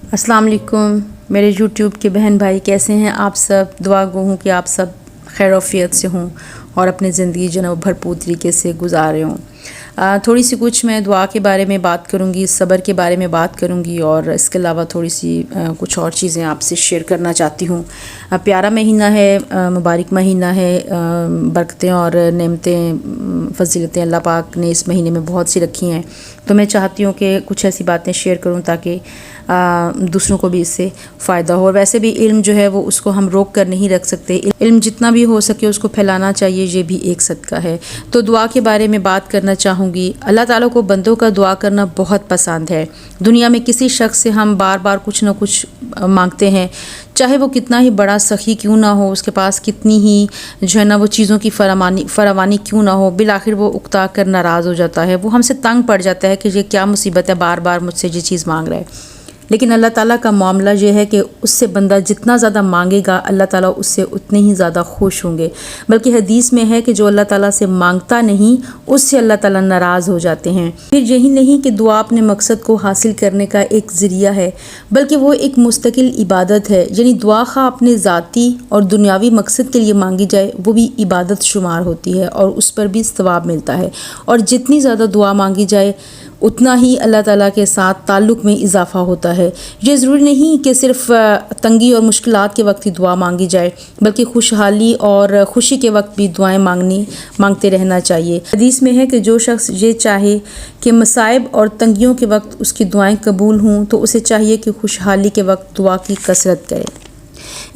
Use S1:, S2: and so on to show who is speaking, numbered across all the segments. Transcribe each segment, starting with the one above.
S1: अस्सलाम वालेकुम मेरे यूट्यूब के बहन भाई, कैसे हैं आप सब। दुआ गो हूँ कि आप सब खैरोफियत से हों और अपनी ज़िंदगी जो है वो भरपूर तरीके से गुजारे हों। थोड़ी सी कुछ मैं दुआ के बारे में बात करूँगी, सब्र के बारे में बात करूँगी और इसके अलावा थोड़ी सी कुछ और चीज़ें आपसे शेयर करना चाहती हूँ। प्यारा महीना है, मुबारक महीना है, बरकतें और नेमतें फजीलतें अल्लाह पाक ने इस महीने में बहुत सी रखी हैं। तो मैं चाहती हूँ कि कुछ ऐसी बातें शेयर करूँ ताकि दूसरों को भी इससे फ़ायदा हो। वैसे भी इल्म जो है वो उसको हम रोक कर नहीं रख सकते, इल्म जितना भी हो सके उसको फैलाना चाहिए, ये भी एक सदका है। तो दुआ के बारे में बात करना चाहूँगी। अल्लाह ताला को बंदों का दुआ करना बहुत पसंद है। दुनिया में किसी शख्स से हम बार बार कुछ ना कुछ मांगते हैं, चाहे वो कितना ही बड़ा सखी क्यों ना हो, उसके पास कितनी ही जो है ना वो चीज़ों की फरावानी क्यों ना हो, बिल आखिर वो उकता कर नाराज़ हो जाता है। वो हमसे तंग पड़ जाता है कि ये क्या मुसीबत है, बार बार मुझसे ये चीज़ मांग रहा है। लेकिन अल्लाह ताला का मामला ये है कि उससे बंदा जितना ज़्यादा मांगेगा अल्लाह ताला उससे उतने ही ज़्यादा खुश होंगे। बल्कि हदीस में है कि जो अल्लाह ताला से मांगता नहीं उससे अल्लाह ताला नाराज़ हो जाते हैं। फिर यही नहीं कि दुआ अपने मकसद को हासिल करने का एक ज़रिया है, बल्कि वो एक मुस्तकिल इबादत है। यानी दुआ खा अपने ज़ाती और दुनियावी मकसद के लिए मांगी जाए वो भी इबादत शुमार होती है और उस पर भी सवाब मिलता है। और जितनी ज़्यादा दुआ मांगी जाए उतना ही अल्लाह ताला के साथ ताल्लुक़ में इजाफ़ा होता है। ये ज़रूरी नहीं कि सिर्फ़ तंगी और मुश्किलात के वक्त ही दुआ मांगी जाए, बल्कि खुशहाली और ख़ुशी के वक्त भी दुआएं मांगते रहना चाहिए। हदीस में है कि जो शख्स ये चाहे कि मसाइब और तंगियों के वक्त उसकी दुआएं कबूल हों तो उसे चाहिए कि खुशहाली के वक्त दुआ की कसरत करे।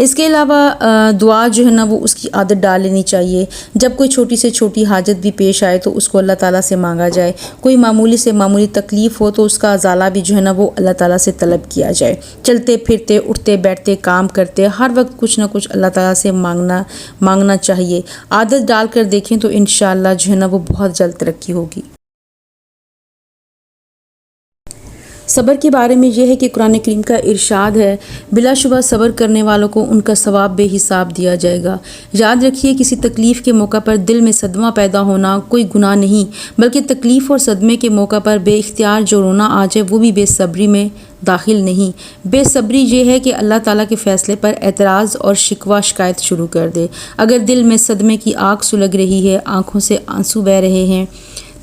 S1: इसके अलावा दुआ जो है ना वो उसकी आदत डाल लेनी चाहिए। जब कोई छोटी से छोटी हाजत भी पेश आए तो उसको अल्लाह ताला से मांगा जाए। कोई मामूली से मामूली तकलीफ़ हो तो उसका अज़ाला भी जो है ना वो अल्लाह ताला से तलब किया जाए। चलते फिरते, उठते बैठते, काम करते, हर वक्त कुछ ना कुछ अल्लाह ताला से मांगना चाहिए। आदत डाल कर देखें तो इंशाअल्लाह जो है ना वो बहुत जल्द तरक्की होगी। सब्र के बारे में यह है कि कुरान करीम का इरशाद है, बिलाशुबा सब्र करने वालों को उनका सवाब बेहिसाब दिया जाएगा। याद रखिए, किसी तकलीफ़ के मौका पर दिल में सदमा पैदा होना कोई गुनाह नहीं, बल्कि तकलीफ़ और सदमे के मौका पर बेइख्तियार जो रोना आ जाए वो भी बेसब्री में दाखिल नहीं। बेसब्री ये है कि अल्लाह ताला के फ़ैसले पर एतराज़ और शिकवा शिकायत शुरू कर दे। अगर दिल में सदमे की आग सुलग रही है, आँखों से आंसू बह रहे हैं,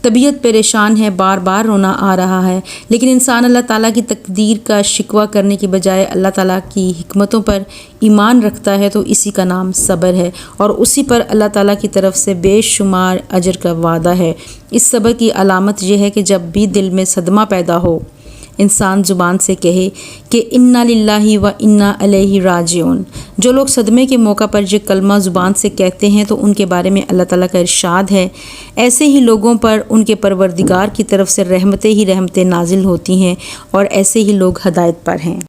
S1: तबीयत परेशान है, बार बार रोना आ रहा है, लेकिन इंसान अल्लाह ताला की तकदीर का शिकवा करने के बजाय अल्लाह ताला की हिकमतों पर ईमान रखता है तो इसी का नाम सब्र है और उसी पर अल्लाह ताला की तरफ से बेशुमार अजर का वादा है। इस सब्र की अलामत यह है कि जब भी दिल में सदमा पैदा हो इंसान ज़ुबान से कहे कि इन्ना लिल्लाहि व इन्ना अलैहि राजिऊन। जो लोग सदमे के मौका पर ये कलमा ज़ुबान से कहते हैं तो उनके बारे में अल्लाह ताला का इरशाद है, ऐसे ही लोगों पर उनके परवरदिगार की तरफ से रहमतें ही रहमतें नाजिल होती हैं और ऐसे ही लोग हदायत पर हैं।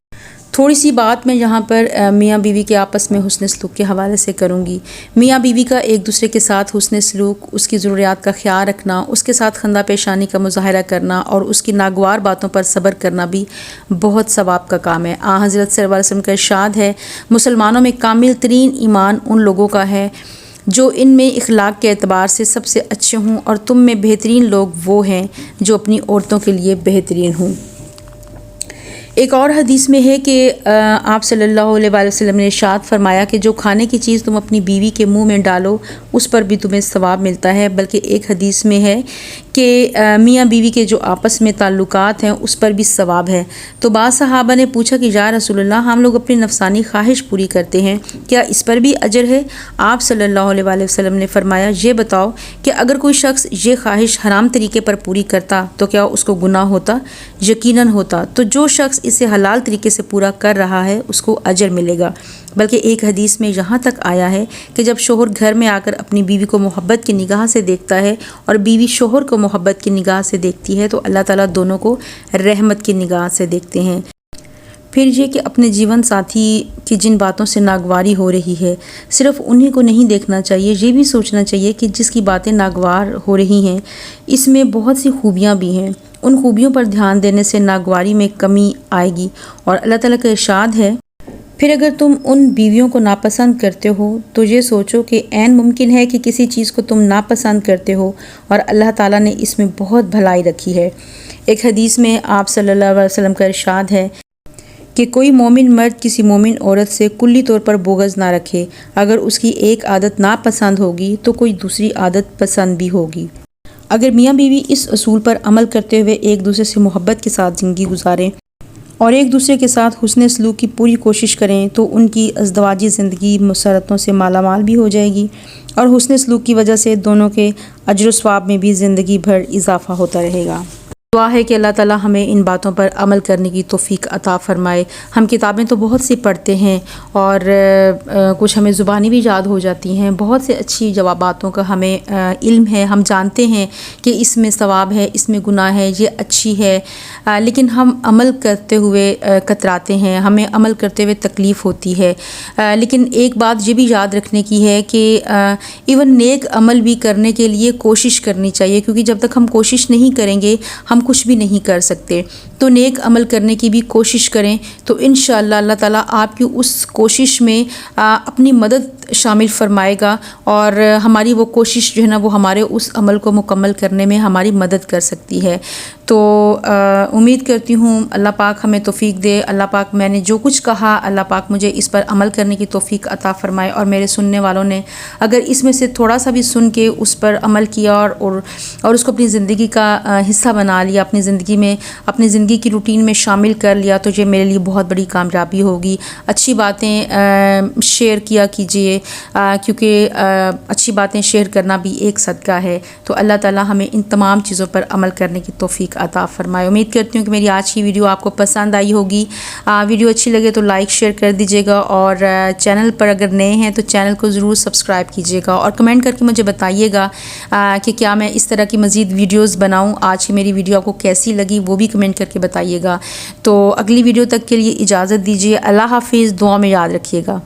S1: थोड़ी सी बात मैं यहाँ पर मियाँ बीवी के आपस में हुस्न सलूक के हवाले से करूँगी। मियाँ बीवी का एक दूसरे के साथ हुस्न सलूक, उसकी ज़रूरियात का ख्याल रखना, उसके साथ खंदा पेशानी का मुज़ाहरा करना और उसकी नागवार बातों पर सब्र करना भी बहुत सवाब का काम है। हज़रत सल्लल्लाहु अलैहि वसल्लम का इरशाद है, मुसलमानों में कामिल तरीन ईमान उन लोगों का है जो इनमें इखलाक के एतबार से सबसे अच्छे हों और तुम में बेहतरीन लोग वो हैं जो अपनी औरतों के लिए बेहतरीन हों। एक और हदीस में है कि आप सल्लल्लाहु अलैहि वसल्लम ने इरशाद फरमाया कि जो खाने की चीज़ तुम अपनी बीवी के मुंह में डालो उस पर भी तुम्हें सवाब मिलता है। बल्कि एक हदीस में है कि मियाँ बीवी के जो आपस में ताल्लुकात हैं उस पर भी सवाब है। तो बाज़ सहाबा ने पूछा कि या रसूलल्लाह, हम लोग अपनी नफसानी ख्वाहिश पूरी करते हैं, क्या इस पर भी अजर है? आप सल्लल्लाहु अलैहि वसल्लम ने फरमाया, ये बताओ कि अगर कोई शख्स ये ख्वाहिश हराम तरीके पर पूरी करता तो क्या उसको गुनाह होता? यकीनन होता। तो जो शख्स इसे हलाल तरीके से पूरा कर रहा है उसको अजर मिलेगा। बल्कि एक हदीस में यहाँ तक आया है कि जब शोहर घर में आकर अपनी बीवी को मोहब्बत की निगाह से देखता है और बीवी शोहर को मोहब्बत की निगाह से देखती है तो अल्लाह ताला दोनों को रहमत की निगाह से देखते हैं। फिर ये कि अपने जीवन साथी की जिन बातों से नागवारी हो रही है सिर्फ़ उन्हीं को नहीं देखना चाहिए, ये भी सोचना चाहिए कि जिसकी बातें नागवार हो रही हैं इसमें बहुत सी खूबियाँ भी हैं। उन खूबियों पर ध्यान देने से नागवारी में कमी आएगी। और अल्लाह ताला का इरशाद है, फिर अगर तुम उन बीवियों को नापसंद करते हो तो ये सोचो कि ऐन मुमकिन है कि किसी चीज़ को तुम नापसंद करते हो और अल्लाह ताला ने इसमें बहुत भलाई रखी है। एक हदीस में आप सल्लल्लाहु अलैहि वसल्लम का इरशाद है کہ کوئی مومن مرد کسی مومن عورت سے کلی طور پر بغض نہ رکھے، اگر اس کی ایک عادت ناپسند ہوگی تو کوئی دوسری عادت پسند بھی ہوگی۔ اگر میاں بیوی اس اصول پر عمل کرتے ہوئے ایک دوسرے سے محبت کے ساتھ زندگی گزاریں اور ایک دوسرے کے ساتھ حسن سلوک کی پوری کوشش کریں تو ان کی ازدواجی زندگی مسرتوں سے مالا مال بھی ہو جائے گی، اور حسن سلوک کی وجہ سے دونوں کے اجر و ثواب میں بھی زندگی بھر اضافہ ہوتا رہے گا۔ دعا ہے کہ اللہ تعالی ہمیں ان باتوں پر عمل کرنے کی توفیق عطا فرمائے۔ ہم کتابیں تو بہت سی پڑھتے ہیں اور کچھ ہمیں زبانی بھی یاد ہو جاتی ہیں، بہت سے اچھی جواباتوں کا ہمیں علم ہے، ہم جانتے ہیں کہ اس میں ثواب ہے، اس میں گناہ ہے، یہ اچھی ہے، لیکن ہم عمل کرتے ہوئے کتراتے ہیں، ہمیں عمل کرتے ہوئے تکلیف ہوتی ہے۔ لیکن ایک بات یہ بھی یاد رکھنے کی ہے کہ ایون نیک عمل بھی کرنے کے لیے کوشش کرنی چاہیے، کیونکہ جب تک ہم کوشش نہیں کریں گے ہم کچھ بھی نہیں کر سکتے۔ تو نیک عمل کرنے کی بھی کوشش کریں تو انشاءاللہ اللہ تعالیٰ آپ کی اس کوشش میں اپنی مدد شامل فرمائے گا، اور ہماری وہ کوشش جو ہے نا وہ ہمارے اس عمل کو مکمل کرنے میں ہماری مدد کر سکتی ہے۔ تو امید کرتی ہوں اللہ پاک ہمیں توفیق دے، اللہ پاک میں نے جو کچھ کہا اللہ پاک مجھے اس پر عمل کرنے کی توفیق عطا فرمائے، اور میرے سننے والوں نے اگر اس میں سے تھوڑا سا بھی سن کے اس پر عمل کیا اور اس کو اپنی زندگی کا حصہ بنا لیا، اپنی زندگی میں اپنی زندگی کی روٹین میں شامل کر لیا، تو یہ میرے لیے بہت بڑی کامیابی ہوگی۔ اچھی باتیں شیئر کیا کیجئے، کیونکہ اچھی باتیں شیئر کرنا بھی ایک صدقہ ہے۔ تو اللہ تعالیٰ ہمیں ان تمام چیزوں پر عمل کرنے کی توفیق عطا فرمائے۔ امید کرتی ہوں کہ میری آج کی ویڈیو آپ کو پسند آئی ہوگی۔ ویڈیو اچھی لگے تو لائک شیئر کر دیجیے گا، اور چینل پر اگر نئے ہیں تو چینل کو ضرور سبسکرائب کیجیے گا، اور کمنٹ کر کے مجھے بتائیے گا کہ کیا میں اس طرح کی مزید ویڈیوز بناؤں۔ آج کی میری ویڈیو آپ کو کیسی لگی وہ بھی کمنٹ کر کے بتائیے گا۔ تو اگلی ویڈیو تک کے لیے اجازت دیجیے، اللہ حافظ، دعا میں یاد رکھیے گا۔